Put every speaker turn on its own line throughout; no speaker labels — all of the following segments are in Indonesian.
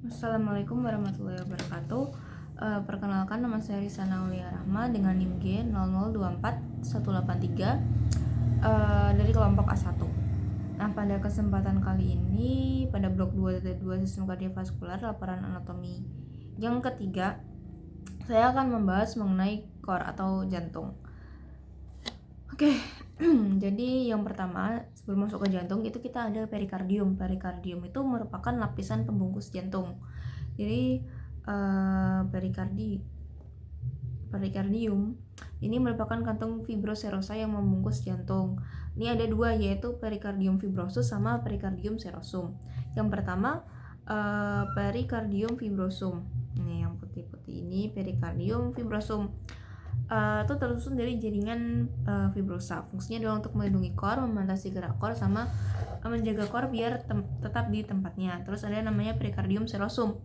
Assalamualaikum warahmatullahi wabarakatuh. Perkenalkan, nama saya Rizana Aulia Rahma dengan NIM G 0024183 dari kelompok A1. Nah, pada kesempatan kali ini pada blok 2.2 sistem kardiovaskular laporan anatomi yang ketiga, saya akan membahas mengenai core atau jantung. Oke, jadi yang pertama sebelum masuk ke jantung itu kita ada perikardium. Perikardium itu merupakan lapisan pembungkus jantung. Jadi perikardium ini merupakan kantung fibroserosa yang membungkus jantung. Ini ada dua, yaitu perikardium fibrosus sama perikardium serosum. Yang pertama perikardium fibrosum. Ini yang putih-putih ini perikardium fibrosum. Itu tersusun dari jaringan fibrosa. Fungsinya adalah untuk melindungi core, membatasi gerak core, sama menjaga core biar tetap di tempatnya. Terus ada namanya perikardium serosum.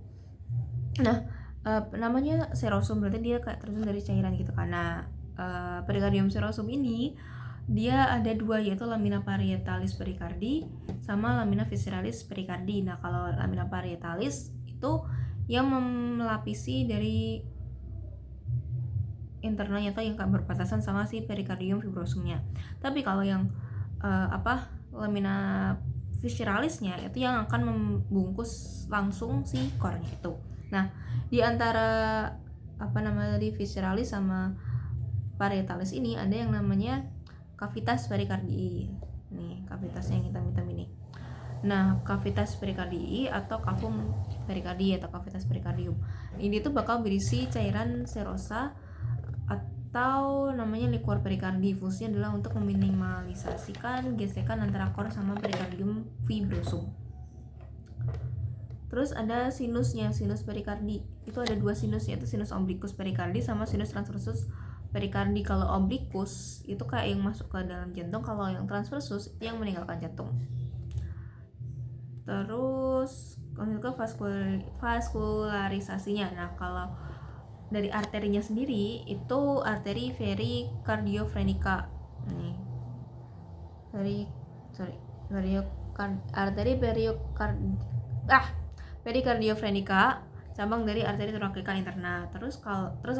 Nah, namanya serosum berarti dia kayak tersusun dari cairan gitu. Karena perikardium serosum ini dia ada dua, yaitu lamina parietalis perikardi sama lamina visceralis perikardi. Nah, kalau lamina parietalis itu yang melapisi dari internalnya atau yang berbatasan sama si perikardium fibrosumnya. Tapi kalau yang lamina visceralisnya itu yang akan membungkus langsung si core-nya itu. Nah, di antara visceralis sama parietalis ini ada yang namanya cavitas perikardii. Nih, cavitasnya yang hitam-hitam ini. Nah, cavitas perikardii atau cavum perikardii atau cavitas perikardium. Ini tuh bakal berisi cairan serosa atau namanya liquor perikardi. Fungsinya adalah untuk meminimalisasikan gesekan antara core sama perikardium fibrosum. Terus ada sinusnya, sinus perikardi. Itu ada dua sinus, yaitu sinus oblikus perikardi sama sinus transversus perikardi. Kalau oblikus itu kayak yang masuk ke dalam jantung, kalau yang transversus itu yang meninggalkan jantung. Terus ke vaskularisasinya. Nah, kalau dari arterinya sendiri itu arteri pericardiofrenica. Nih. Arteri pericardiofrenica cabang dari arteri thoracica interna. Terus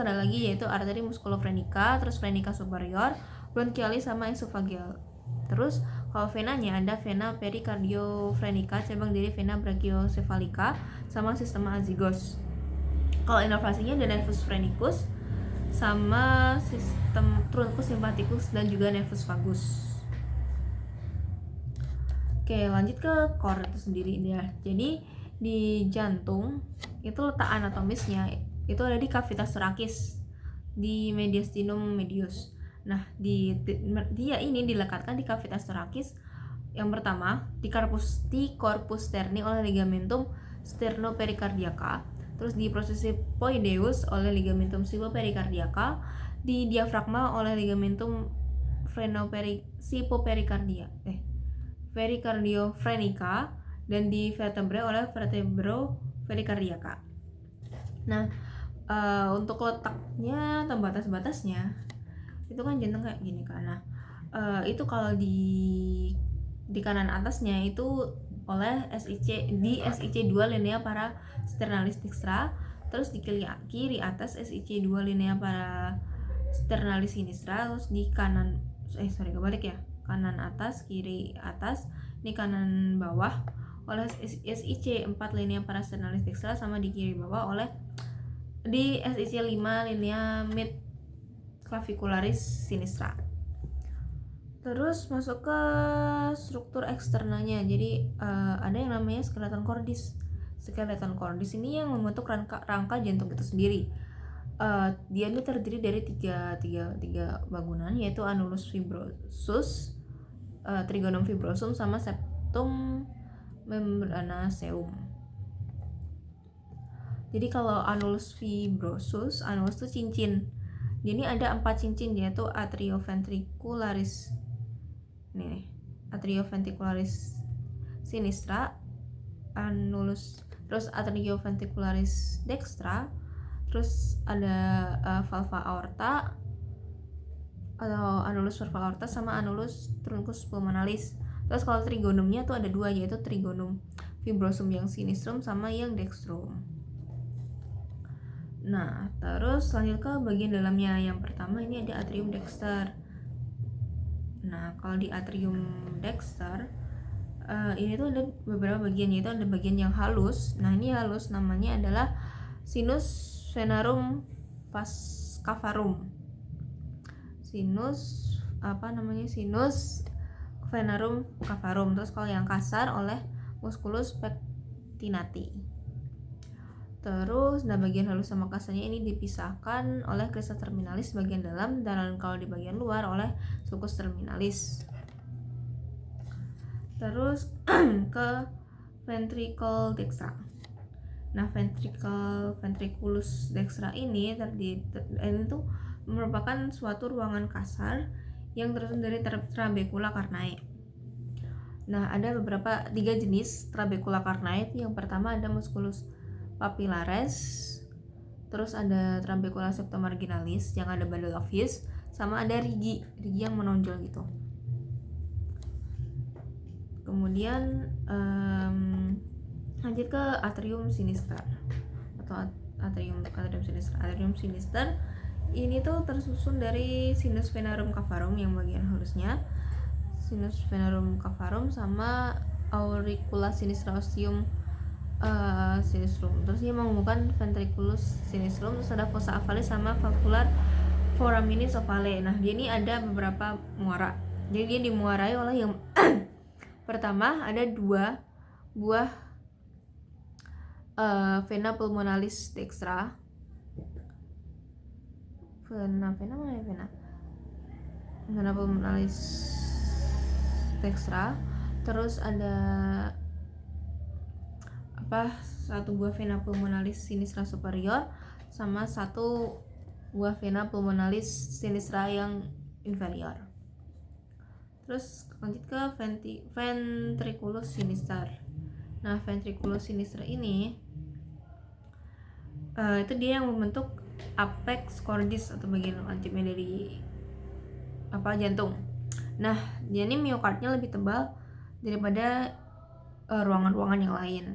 ada lagi yaitu arteri musculofrenica, terus frenica superior, bronchialis sama esophageal. Terus kalau venanya ada vena pericardiofrenica cabang dari vena brachiocephalica sama sistema azygos. Kalau inovasinya ada nervus phrenicus sama sistem truncus sympathicus dan juga nervus vagus. Oke, lanjut ke core itu sendiri dia. Jadi di jantung itu letak anatomisnya itu ada di cavitas thoracis di mediastinum medius. Nah, dia ini dilekatkan di cavitas thoracis. Yang pertama di corpus sterni oleh ligamentum sternopericardiaca. Terus di prosesi poideus oleh ligamentum sipopericardiaca, di diafragma oleh ligamentum pericardiofrenica, dan di vertebrae oleh vertebropericardiaca. Nah, untuk letaknya atau batas-batasnya itu kan jantung kayak gini kan. Nah, itu kalau di kanan atasnya itu oleh SIC 2 linea para sternalis dextra, terus di kiri atas SIC 2 linea para sternalis sinistra, terus di kanan kanan atas kiri atas, di kanan bawah oleh SIC 4 linea para sternalis dextra, sama di kiri bawah oleh di SIC 5 linea mid clavicularis sinistra. Terus masuk ke struktur eksternalnya. Jadi ada yang namanya skeleton cordis. Skeleton cordis ini yang membentuk rangka jantung itu sendiri. Dia ini terdiri dari tiga bangunan, yaitu annulus fibrosus, trigonum fibrosum, sama septum membranaceum. Jadi kalau annulus fibrosus, annulus itu cincin. Jadi ada 4 cincin, yaitu atrioventricularis atrioventricularis sinistra, annulus, terus atrioventricularis dextra, terus ada valva aorta atau annulus valva aorta sama annulus truncus pulmonalis. Terus kalau trigonumnya tuh ada 2, yaitu trigonum fibrosum yang sinistrum sama yang dextrum. Nah, terus lanjut ke bagian dalamnya. Yang pertama ini ada atrium dexter. Nah, kalau di atrium dexter ini tuh ada beberapa bagian, yaitu ada bagian yang halus. Nah, ini halus namanya adalah sinus venarum cavarum. Sinus venarum cavarum. Terus kalau yang kasar oleh musculus pectinati. Terus, nah bagian halus sama kasarnya ini dipisahkan oleh crista terminalis bagian dalam, dan kalau di bagian luar oleh sulcus terminalis. Terus ke ventricle dextra. Nah, ventriculus dextra ini itu merupakan suatu ruangan kasar yang tersusun dari trabecula carnae. Nah, ada tiga jenis trabecula carnae. Yang pertama ada musculus papillaris, terus ada trabecula septomarginalis yang ada bundle of His, sama ada rigi yang menonjol gitu. Kemudian lanjut ke atrium sinister atau atrium sinister. Atrium sinister ini tuh tersusun dari sinus venarum cavarum yang bagian halusnya, sinus venarum cavarum sama auricula sinistra ostium sinistrum. Terus dia menghubungkan ventriculus sinistrum, terus ada fossa ovale sama valvular foraminis ovale. Nah, dia ini ada beberapa muara. Jadi dia dimuarai oleh yang pertama ada 2 buah vena pulmonalis dextra. Vena pulmonalis dextra. Terus ada satu buah vena pulmonalis sinistra superior sama 1 buah vena pulmonalis sinistra yang inferior. Terus lanjut ke ventriculus sinister. Nah, ventriculus sinister ini itu dia yang membentuk apex cordis atau bagian lancipnya dari jantung. Nah, dia ini miokardnya lebih tebal daripada ruangan-ruangan yang lain.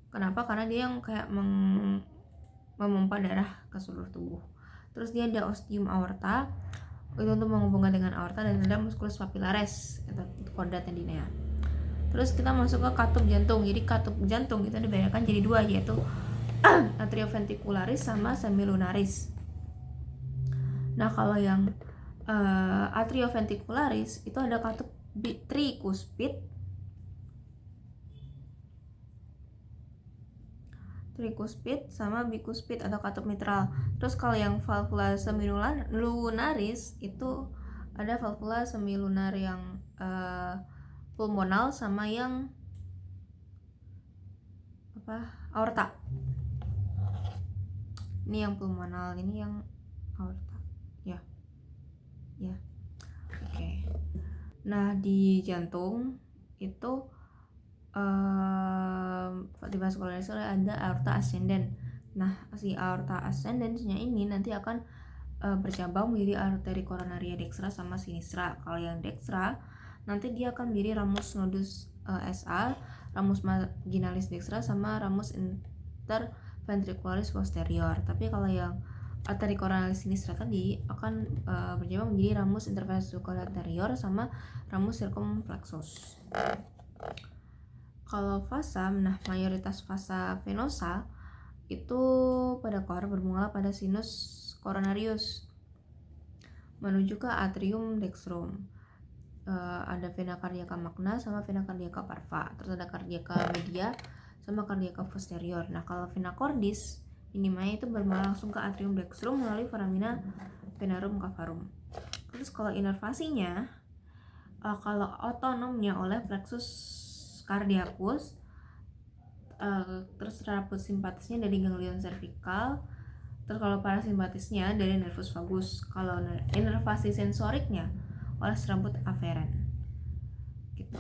Kenapa? Karena dia yang kayak memompa darah ke seluruh tubuh. Terus dia ada ostium aorta, itu untuk menghubungkan dengan aorta, dan ada musculus papillaris atau chorda tendinea. Terus kita masuk ke katup jantung. Jadi katup jantung itu dibedakan jadi 2, yaitu atrioventricularis sama semilunaris. Nah, kalau yang atrioventricularis itu ada katup trikuspid sama bikuspid atau katup mitral. Terus kalau yang valvula semilunaris itu ada valvula semilunar yang pulmonal sama yang aorta. Ini yang pulmonal, ini yang aorta. Ya. Oke. Nah, di jantung itu di vaskularis ada aorta ascendens. Nah, si aorta ascendensnya ini nanti akan bercabang menjadi arteri coronaria dextra sama sinistra. Kalau yang dextra nanti dia akan menjadi ramus nodus SA, ramus marginalis dextra sama ramus interventricularis posterior. Tapi kalau yang arteri coronalis sinistra tadi akan bercabang menjadi ramus interventricular anterior sama ramus circumflexus. Kalau fasa, nah mayoritas fasa venosa itu pada core bermula pada sinus coronarius menuju ke atrium dextrum. Ada vena cardiaca magna sama vena cardiaca parva. Terus ada cardiaca media sama cardiaca posterior. Nah, kalau vena cordis minima itu bermula langsung ke atrium dextrum melalui foramina venarum cavarum. Terus kalau inervasinya, kalau otonomnya oleh plexus cardiacus, terus raput simpatisnya dari ganglion cervical, terus kalau parasimpatisnya dari nervus vagus. Kalau inervasi sensoriknya oleh serabut aferen gitu.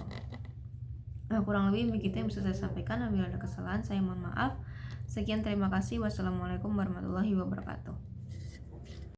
Nah, kurang lebih begitu yang bisa saya sampaikan. Apabila ada kesalahan saya mohon maaf. Sekian, terima kasih. Wassalamualaikum warahmatullahi wabarakatuh.